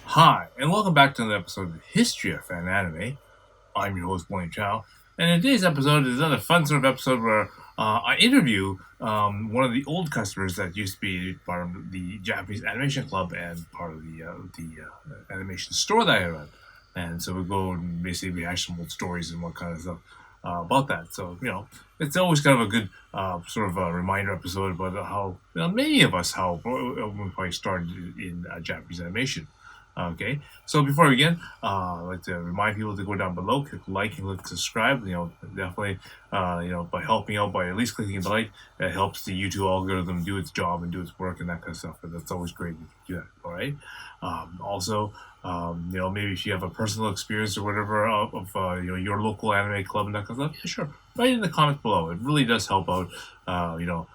Hi, and welcome back to another episode of History of Fan Anime. I'm your host, William Chow, and in today's episode is another fun sort of episode where I interview one of the old customers that used to be part of the Japanese Animation Club and part of the animation store that I run. And so we go and basically rehash some old stories and what kind of stuff about that. So, it's always kind of a good sort of a reminder episode about how many of us, how we probably started in Japanese animation. Okay, so before we begin, I'd like to remind people to go down below, click like and click subscribe. Definitely, by helping out by at least clicking the like, it helps the YouTube algorithm do its job and do its work and that kind of stuff. And that's always great if you do that. All right. Also, maybe if you have a personal experience or whatever of your local anime club and that kind of stuff, yeah, sure, write it in the comments below. It really does help out. The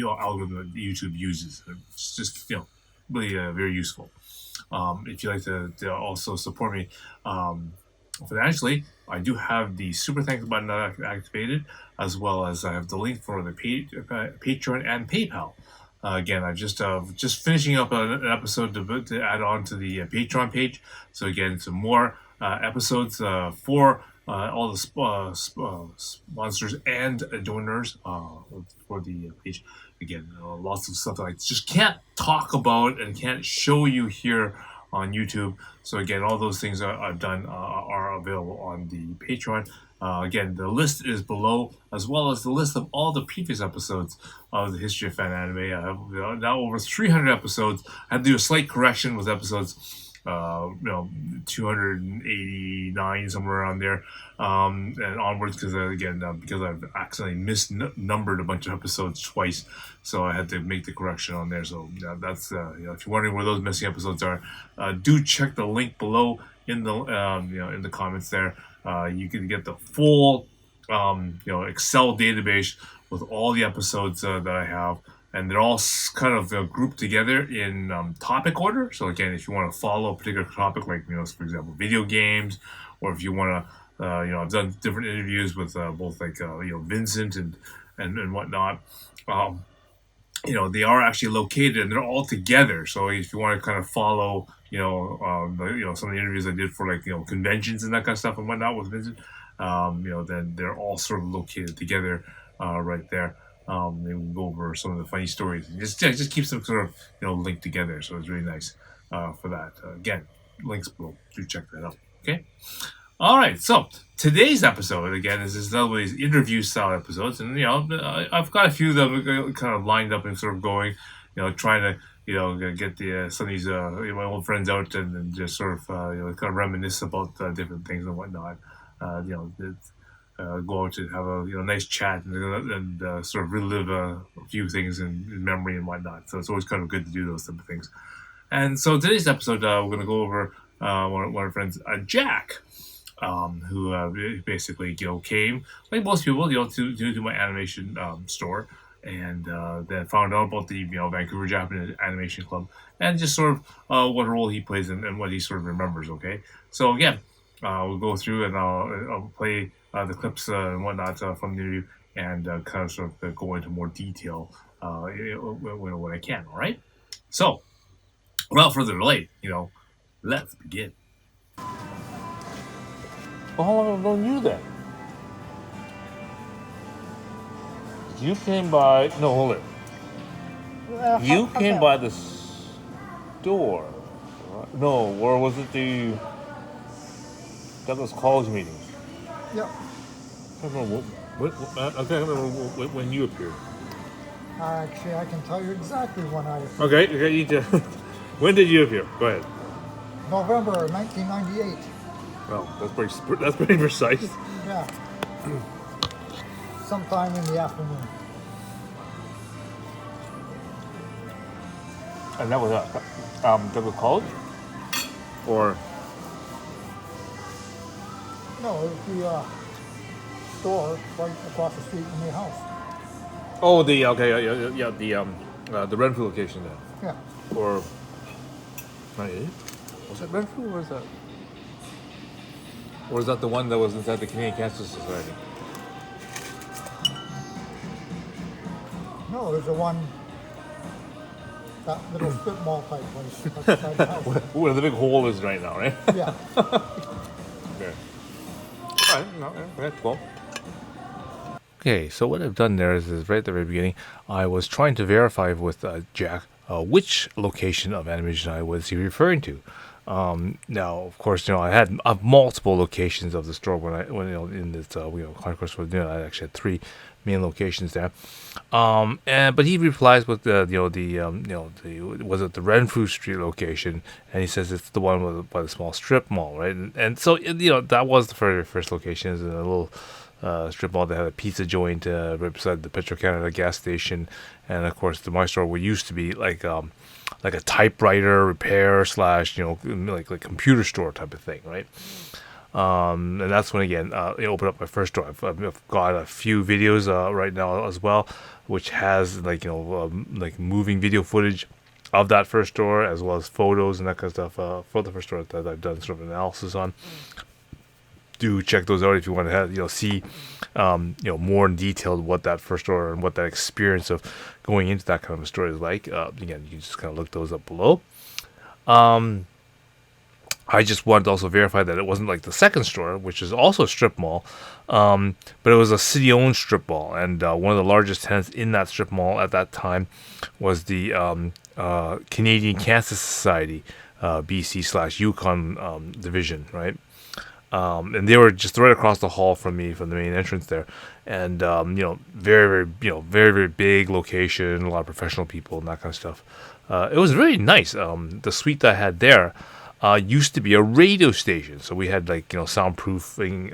algorithm that YouTube uses. It's just really very useful. If you'd like to also support me financially, I do have the super thanks button activated, as well as I have the link for the Patreon and PayPal. Again, I'm just finishing up an episode to add on to the Patreon page. So again, some more episodes for all the sponsors and donors for the page. Again, lots of stuff that I just can't talk about and can't show you here on YouTube. So again, all those things I've done are available on the Patreon. Again, the list is below, as well as the list of all the previous episodes of the History of Fan Anime. I have now over 300 episodes. I had to do a slight correction with episodes 289 somewhere around there, and onwards because because I've accidentally misnumbered a bunch of episodes twice, so I had to make the correction on there. So that's if you're wondering where those missing episodes are, do check the link below in the in the comments there. You can get the full Excel database with all the episodes that I have, and they're all kind of grouped together in topic order. So again, if you want to follow a particular topic, like for example, video games, or if you want to, I've done different interviews with both Vincent and whatnot. They are actually located and they're all together. So if you want to kind of follow, some of the interviews I did for conventions and that kind of stuff and whatnot with Vincent, then they're all sort of located together right there. And we'll go over some of the funny stories. And just keeps them sort of linked together. So it's really nice for that. Again, links below. Do check that out. Okay. All right. So today's episode again is another one of these interview style episodes, and I've got a few of them kind of lined up and sort of going. Trying to get the some of these my old friends out and just sort of kind of reminisce about different things and whatnot. Go out and have a nice chat and sort of relive a few things in memory and whatnot. So it's always kind of good to do those type of things. And so today's episode, we're going to go over one of our friends, Jack, who basically came like most people to my animation store. And then found out about the Vancouver Japanese Animation Club and just sort of what role he plays and what he sort of remembers. Okay, so again, we'll go through and I'll play the clips and whatnot from the interview and kind of sort of go into more detail when I can. All right. So, without further delay, let's begin. Well, how long have I known you then? You came by. No, hold it. You came by the store. Right? No, or was it the Douglas College meeting? Yep. I don't remember I can't remember when you appeared. Actually, I can tell you exactly when I appeared. Okay, you just, when did you appear? Go ahead. November 1998. Well, that's pretty precise. Yeah. Sometime in the afternoon. And that was Douglas College? Or? No, it was the store right across the street from your house. Oh, the Renfrew location then. Yeah. Or 98? Was that Renfrew or was that? Or is that the one that was inside the Canadian Cancer Society? No, there's the one That little strip mall type place outside the house. Where the big hole is right now, right? Yeah. Okay. All right. No, okay, cool. Okay, so what I've done there is right at the very beginning, I was trying to verify with Jack which location of Anime Jyanai was he referring to. Now, of course, I had multiple locations of the store when in this concourse was I actually had three main locations there. But he replies with was it the Renfrew Street location, and he says it's the one by the small strip mall, right? And so that was the very first location, is in a little strip mall that had a pizza joint right beside the Petro Canada gas station, and of course my store would used to be like a typewriter repair slash like computer store type of thing, right? And that's when again I opened up my first store. I've got a few videos right now as well, which has like moving video footage of that first store, as well as photos and that kind of stuff for the first store that I've done sort of analysis on. Do check those out if you want to have, see more in detail what that first store and what that experience of going into that kind of a store is like. Again, you can just kind of look those up below. I just wanted to also verify that it wasn't like the second store, which is also a strip mall, but it was a city-owned strip mall, and one of the largest tenants in that strip mall at that time was the Canadian Cancer Society, BC/Yukon division, right? And they were just right across the hall from me, from the main entrance there, and very, very big location, a lot of professional people and that kind of stuff. It was very nice. The suite that I had there used to be a radio station, so we had soundproofing,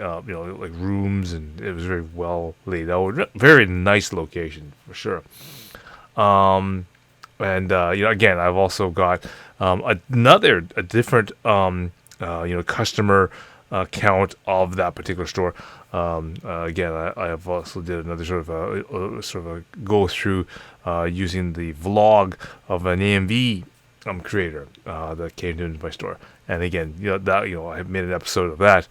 like rooms, and it was very well laid out. Very nice location for sure. And again, I've also got a different customer count of that particular store. Again, I have also did another sort of a go through using the vlog of an AMV creator that came into my store, and again, I made an episode of that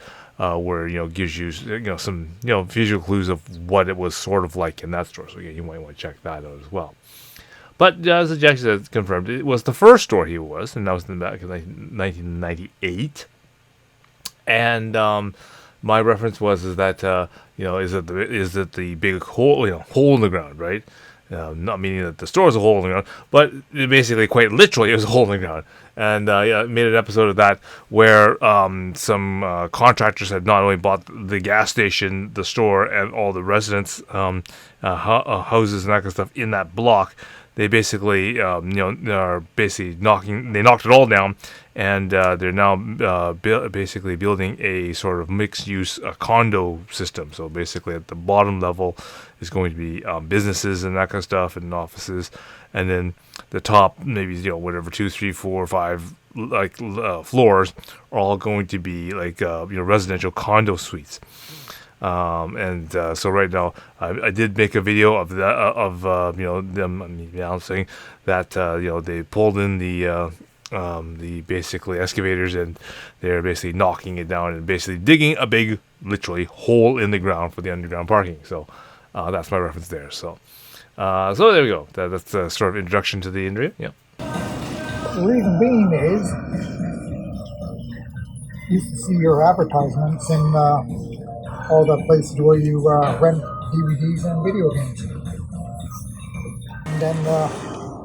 where gives you some visual clues of what it was sort of like in that store. So again, you might want to check that out as well. But as Jack said, confirmed, it was the first store he was, and that was in the back of 1998. And my reference is that is it the big hole in the ground, right? Not meaning that the store is a hole in the ground, but basically, quite literally, it was a hole in the ground. And I made an episode of that where some contractors had not only bought the gas station, the store, and all the residents' houses and that kind of stuff in that block. They basically, are basically knocked it all down, and they're now basically building a sort of mixed-use condo system. So basically, at the bottom level is going to be businesses and that kind of stuff, and offices, and then the top, maybe whatever 2, 3, 4, 5 floors are all going to be like residential condo suites. So right now, I did make a video of that them announcing that they pulled in the basically excavators, and they're basically knocking it down and basically digging a big, literally, hole in the ground for the underground parking. So that's my reference there. So there we go. That's a sort of introduction to the industry. Yeah. The reason being is, you used to see your advertisements in all the places where you rent DVDs and video games. And then,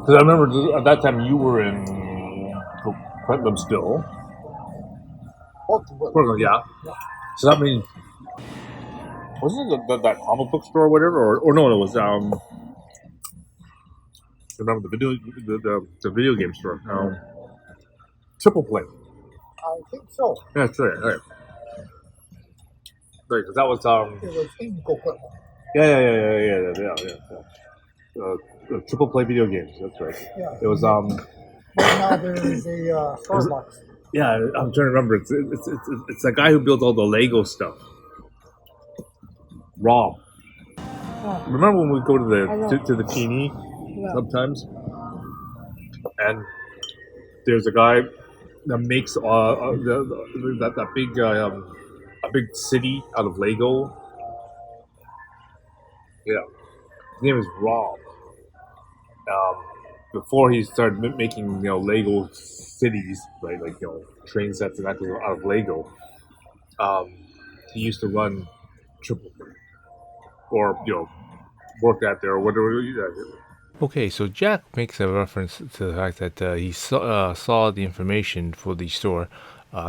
Because I remember at that time you were in Putnam still. Yeah. So that means, wasn't it that comic book store or whatever, or no, it was remember the video game store, Triple Play. I think so. Yeah, that's right. Right, because that was It was in Coquitlam. Yeah. Triple Play video games. That's right. Yeah. It was Right now there is a Starbucks. Yeah, I'm trying to remember. It's the guy who built all the Lego stuff. Rob. Remember when we go to the Peony sometimes, and there's a guy that makes that big a big city out of Lego. Yeah, his name is Rob. before he started making Lego cities, right? Like train sets and that out of Lego. He used to run Triple Play, or worked out there or whatever. Okay, so Jack makes a reference to the fact that he saw the information for the store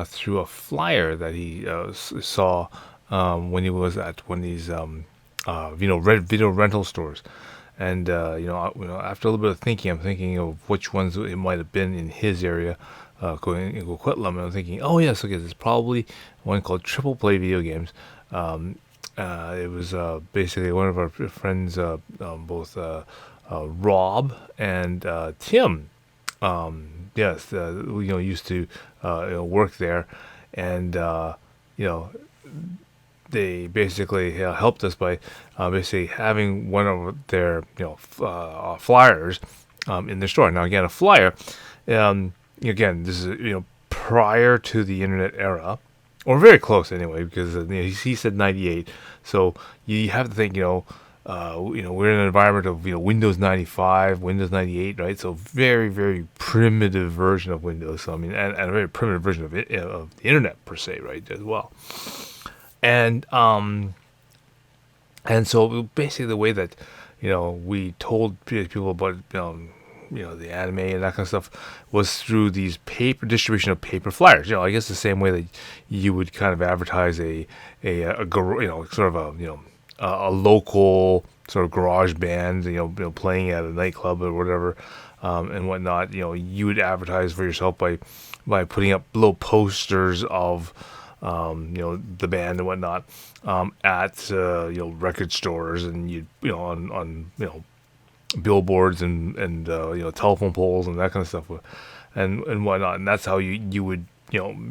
through a flyer that he saw when he was at one of these video rental stores. And after a little bit of thinking, I'm thinking of which ones it might have been in his area, going in Coquitlam, and I'm thinking, oh yes, okay, there's probably one called Triple Play Video Games. It was basically one of our friends, both Rob and Tim. Yes, used to work there, and they basically helped us by basically having one of their flyers in their store. Now again, a flyer, again, this is prior to the internet era, or very close anyway, because he said 98, so you have to think we're in an environment of Windows 95, Windows 98, right? So very, very primitive version of Windows. So I mean, and a very primitive version of of the internet per se, right, as well. And so basically the way that we told people about the anime and that kind of stuff was through these paper distribution of paper flyers. I guess the same way that you would kind of advertise a sort of a local sort of garage band, playing at a nightclub or whatever, and whatnot. You would advertise for yourself by putting up little posters of the band and whatnot at record stores, and you on billboards and telephone poles and that kind of stuff, and whatnot. And that's how you would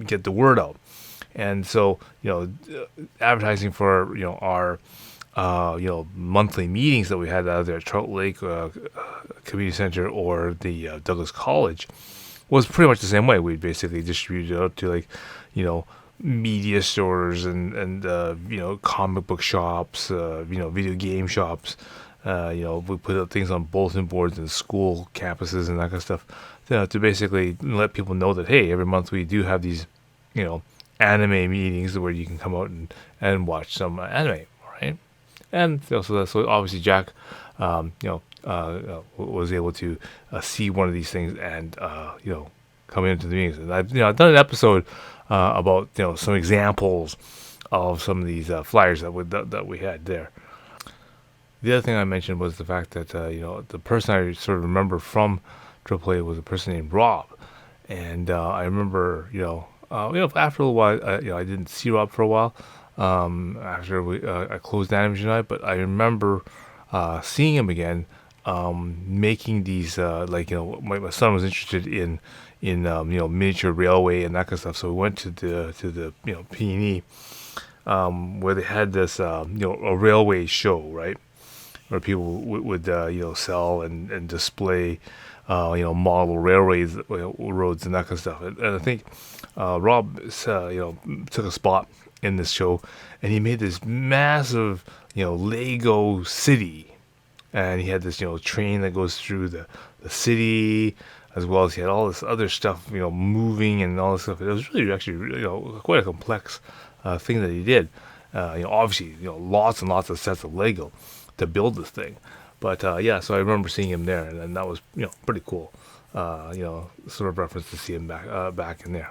get the word out. And so advertising for our monthly meetings that we had out there at Trout Lake Community Center or the Douglas College was pretty much the same way. We'd basically distribute it out to media stores and comic book shops, video game shops. We put up things on bulletin boards in school campuses and that kind of stuff to basically let people know that, hey, every month we do have these anime meetings where you can come out and watch some anime, right? And so obviously Jack was able to see one of these things and come into the meetings. And I've done an episode about some examples of some of these flyers that we had there. The other thing I mentioned was the fact that the person I sort of remember from AAA was a person named Rob, and I remember after a while I didn't see Rob for a while after I closed Anime Jyanai, but I remember seeing him again, making these my son was interested in miniature railway and that kind of stuff, so we went to the P&E where they had this a railway show, right, where people would sell and display model railways, roads and that kind of stuff. And I think Rob took a spot in this show, and he made this massive Lego city, and he had this train that goes through the city, as well as he had all this other stuff moving and all this stuff. It was really actually quite a complex thing that he did. Obviously lots and lots of sets of Lego to build this thing, but so I remember seeing him there, and that was pretty cool. Sort of reference to see him back in there.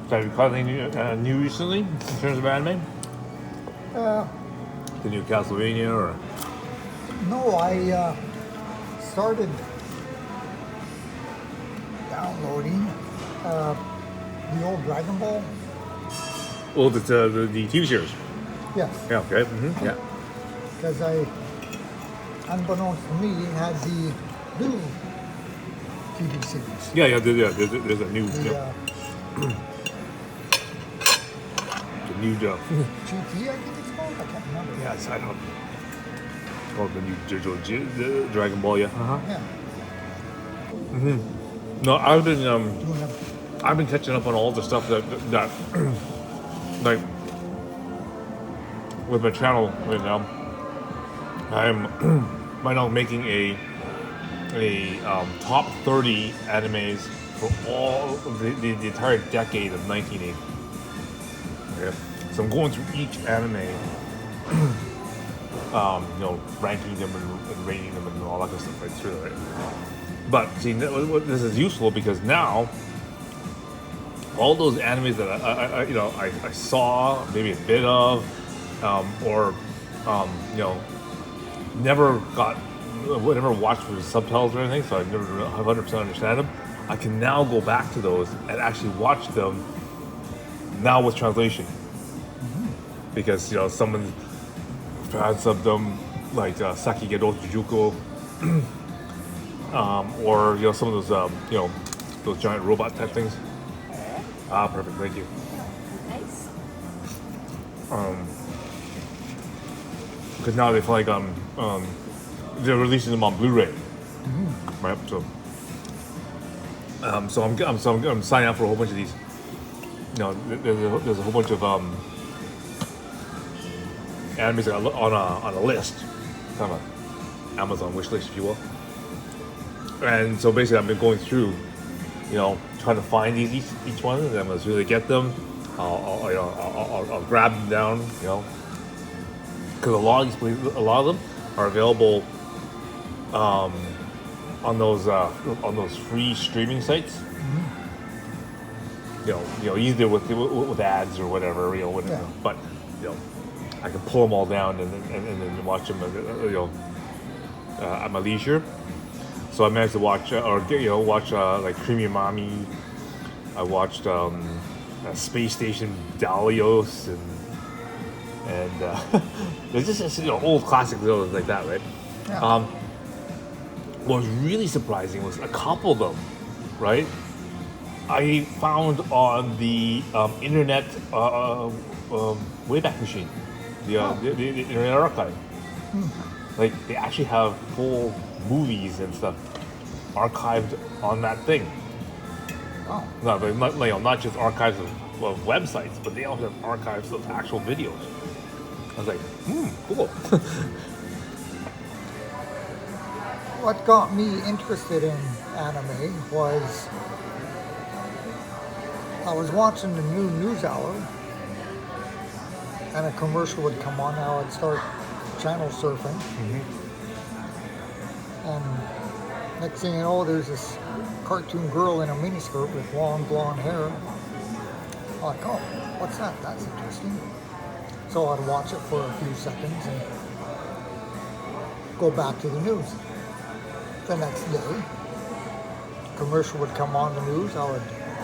Have you caught anything new recently in terms of anime? The new Castlevania or? No, I started downloading the old Dragon Ball. Well, the TV series. Yes. Yeah. Okay. Mm-hmm. Yeah. Because unbeknownst to me, had the new TV series. Yeah. There's a new. The new GT, I think it's called. I can't remember. Yes, I don't. Or the new Dragon Ball. Yeah. Yeah. Mm-hmm. No, I've been catching up on all the stuff that like with my channel right now. I'm right now making a top 30 animes for all the entire decade of 1980. Okay? So I'm going through each anime, ranking them and rating them and all that kind of stuff right through it. But see, this is useful because now all those animes that I saw maybe a bit of, or never watched with subtitles or anything, so I never 100% understand them. I can now go back to those and actually watch them now with translation, because someone had some of them like Sakigero Jujuko, or some of those those giant robot type things. Ah, perfect. Thank you. Nice. Because now they feel like they're releasing them on Blu-ray, right? So I'm signing up for a whole bunch of these. There's a whole bunch of animes that are on a list, kind of an Amazon wish list, if you will. And so basically, I've been going through, trying to find each one, and then as soon as I get them, I'll grab them down, because a lot of them are available on those free streaming sites. Either with ads or whatever, whatever. Yeah. But I can pull them all down and then watch them, at my leisure. So I managed to watch like Creamy Mommy. I watched Space Station Dalios and there's just old classics like that, right? Yeah. What was really surprising was a couple of them, right? I found on the internet Wayback Machine, the Internet Archive. Like they actually have full movies and stuff archived on that thing. Wow. Not just archives of websites, but they also have archives of actual videos. I was like, cool. What got me interested in anime was I was watching the new NewsHour, and a commercial would come on. Now I'd start channel surfing, and next thing you know, there's this cartoon girl in a miniskirt with long blonde hair. I'm like, oh, what's that? That's interesting. So I'd watch it for a few seconds and go back to the news. The next day, commercial would come on the news. I would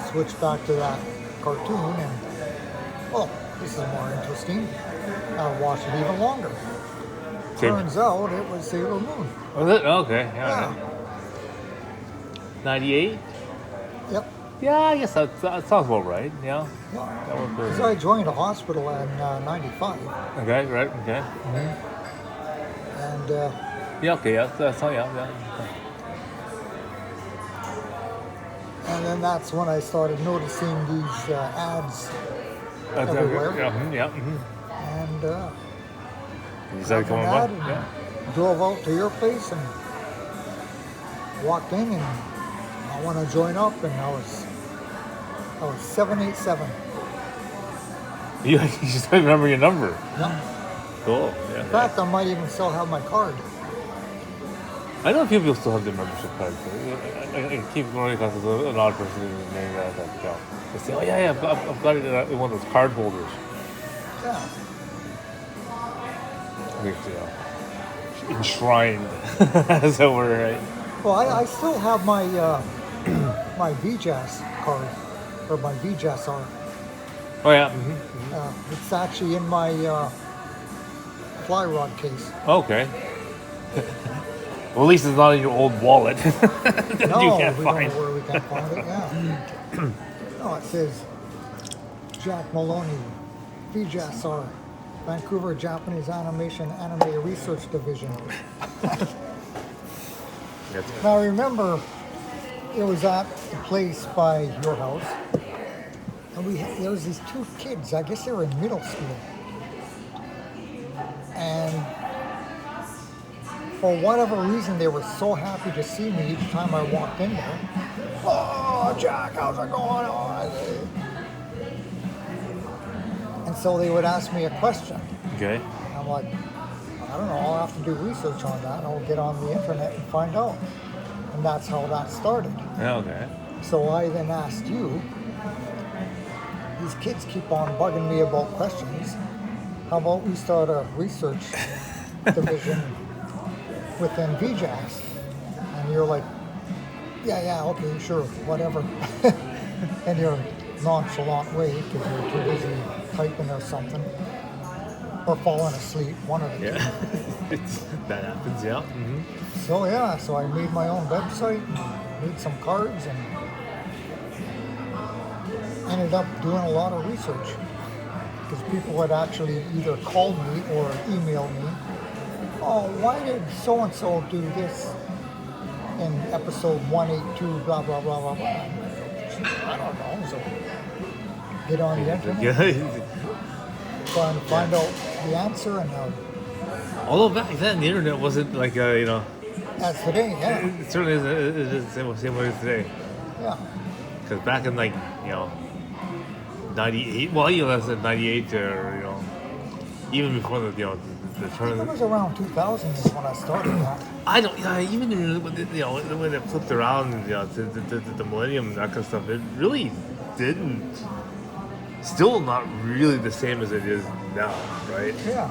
switch back to that cartoon and, oh, this is more interesting. I'd watch it even longer. Turns out it was Sailor Moon. Was it? Okay. Yeah. 98? Yep. Yeah, I guess that sounds about right. Yeah. Yeah. That was Because good. I joined a hospital in 95. Okay, right, okay. And Yeah, okay, yeah, that's all, yeah. and then that's when I started noticing these ads everywhere. And You decided to come got on? an ad Yeah. and drove out to your place and walked in, and I want to join up, and I was 787. You just don't remember your number. Yeah. Cool. Yeah. In fact, I might even still have my card. I know people still have their membership cards. I keep running across an odd person in the name that account. They say, oh yeah, I've got it in one of those card holders. Yeah. Enshrined, as it were, right? Well, I still have my my VJAS card, or my VJASR. Oh yeah. It's actually in my fly rod case. Okay. Well, at least it's not in your old wallet that No, you can't we find. don't know where we can find it. Yeah. No, it says Jack Maloney, VJASR, Vancouver Japanese Animation Anime Research Division. Now remember, it was at the place by your house, and there was these two kids. I guess they were in middle school, and for whatever reason, they were so happy to see me each time I walked in there. Oh, Jack, how's it going on? And so they would ask me a question. Okay. I'm like, I don't know, I'll have to do research on that. I'll get on the internet and find out. And that's how that started. Okay. So I then asked you, these kids keep on bugging me about questions. How about we start a research division within VJAS? And you're like, yeah, okay, sure, whatever. In your nonchalant way, because you're too busy typing or something. Or falling asleep, one of the two. That happens, yeah. Mm-hmm. So I made my own website, and made some cards, and ended up doing a lot of research. Because people would actually either call me or email me, oh, why did so-and-so do this in episode 182, blah, blah, blah, blah, blah. I don't know, so get on the internet, trying to find out the answer, and Although back then the internet wasn't like as today, yeah. it certainly isn't the same way as today. Yeah. Because back in 98, well, that's at 98 or even before the I think it turn. was around 2000 is when I started that. I don't. Yeah, even when it flipped around, to the millennium and that kind of stuff, it really didn't. Still not really the same as it is now, right? Yeah.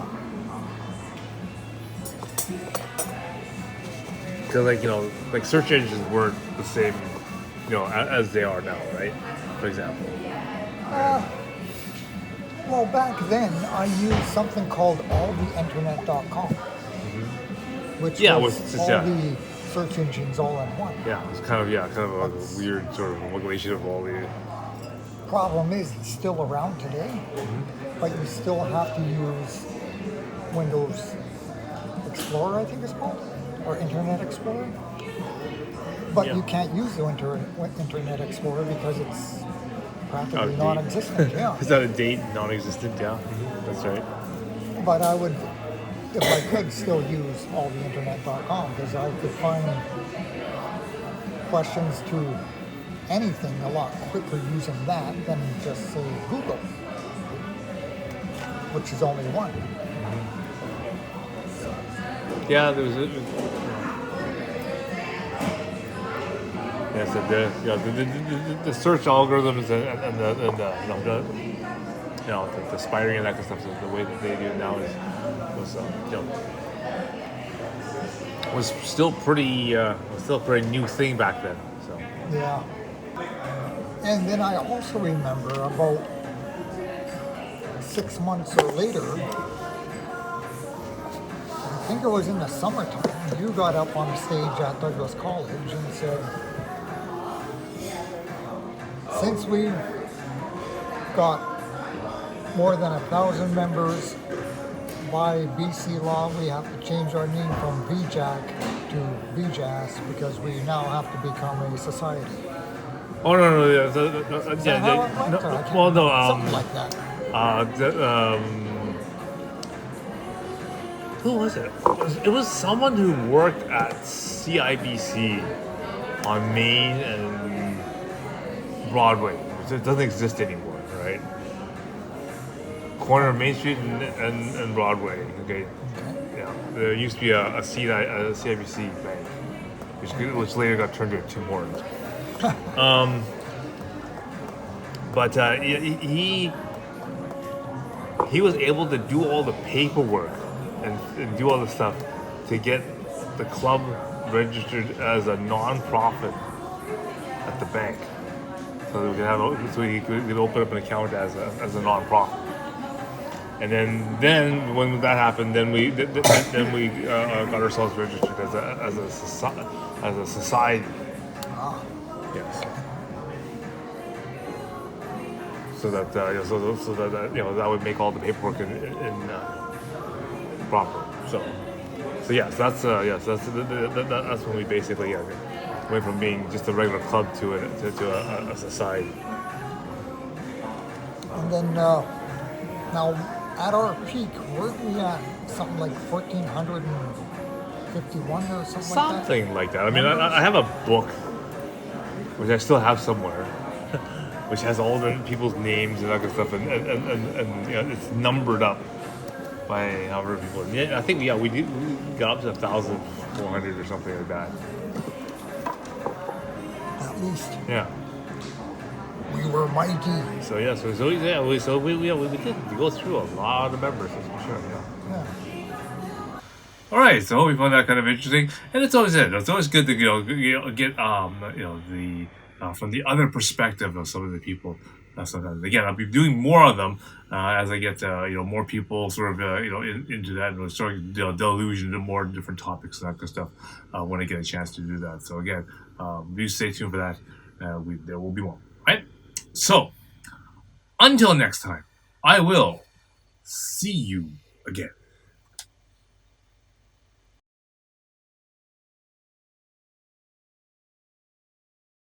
Because like search engines weren't the same, as they are now, right? For example. Well, back then, I used something called alltheinternet.com, which was all the search engines all in one. Yeah, it was kind of a weird sort of amalgamation of all the. Problem is, it's still around today, but you still have to use Windows Explorer, I think it's called, or Internet Explorer. But you can't use the Internet Explorer because it's practically non-existent. Yeah. Is that a date? Non-existent. Yeah, that's right. But I would, if I could, still use alltheinternet.com because I could find questions to anything a lot quicker using that than just say Google, which is only one. Yeah, there was so the search algorithms and the spiring and that kind of stuff. So the way that they do it now was still pretty a pretty new thing back then. So Yeah. And then I also remember about 6 months or later, I think it was in the summertime, you got up on the stage at Douglas College and said, since we've got more than 1,000 members by BC law, we have to change our name from VJAC to VJAS because we now have to become a society. Oh no! Something like that. Who was it? It was someone who worked at CIBC on Main and Broadway, which it doesn't exist anymore, right? Corner of Main Street and Broadway. Okay. Yeah, there used to be a CIBC bank, which later got turned into Tim Hortons. But he was able to do all the paperwork and do all the stuff to get the club registered as a non-profit at the bank, so he could open up an account as a non-profit. And then when that happened, then we got ourselves registered as a society. Yes. So that that would make all the paperwork in proper. So yes, that's that's when we basically went from being just a regular club to a society. And then now at our peak, weren't we at something like 51 or something, Something like that. I mean, I have a book, which I still have somewhere, which has all the people's names and that kind of stuff, and you know, it's numbered up by however people. Yeah, I think we got up to 1,400 or something like that. at least. Yeah. We were mighty. So yeah, we did go through a lot of members, that's for sure. Yeah. Yeah. All right, so I hope you found that kind of interesting, and it's always it. It's always good to get the from the other perspective of some of the people. Sometimes again, I'll be doing more of them as I get more people sort of into that and starting to deluge into more different topics and that kind of stuff when I get a chance to do that. So again, do stay tuned for that. There will be more. Right. So until next time, I will see you again.